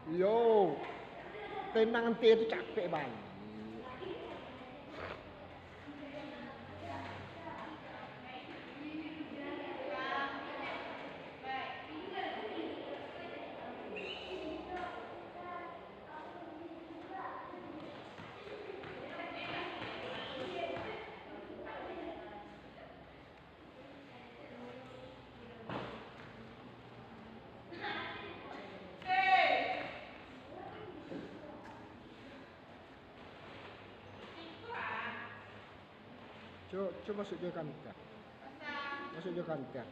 Yo, tenang nanti itu capek bang. Coba masuk je kantor. Masuk je kantor.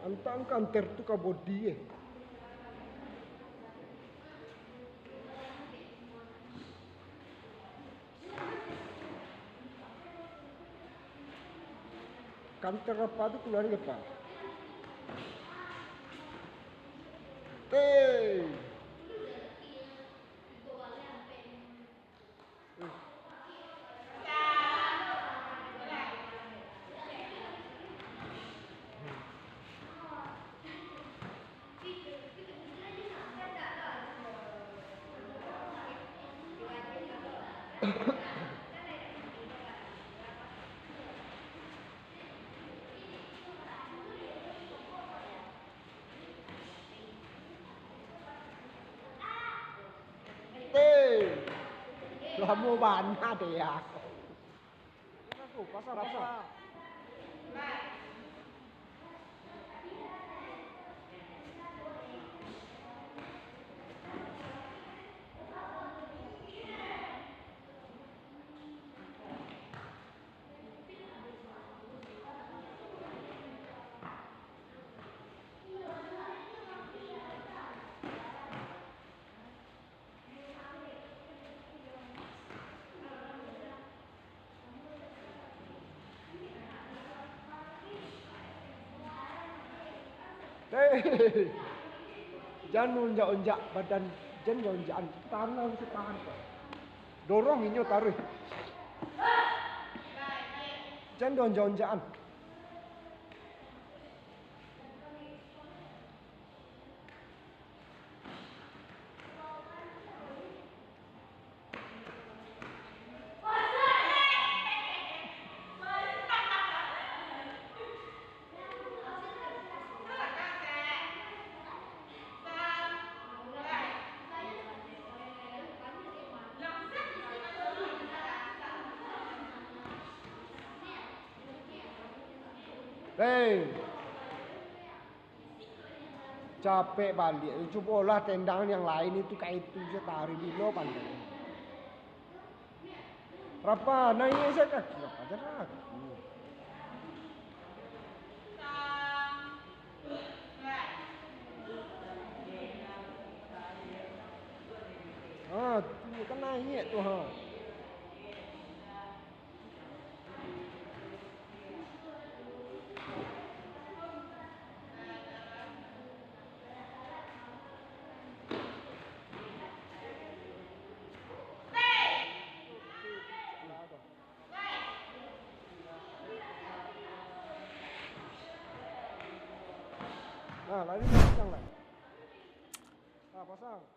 Antang kantor tu ka body eh. Kantor apa tu keluar apa? Hey. Kamu mana dia? Pasang. Jangan unjak-unjak badan, jangan unjakan tangan setangan kok. Dorong ini taruh. Jangan unjak-unjakan. Capek balik. Coba olah tendangan yang lain itu kayak itu saya tarik dulu pandang. Berapa? Naik saya kaki berapa? Jarak. Tu kan naik tu ha. Nah, lari pasang lah. Pasang.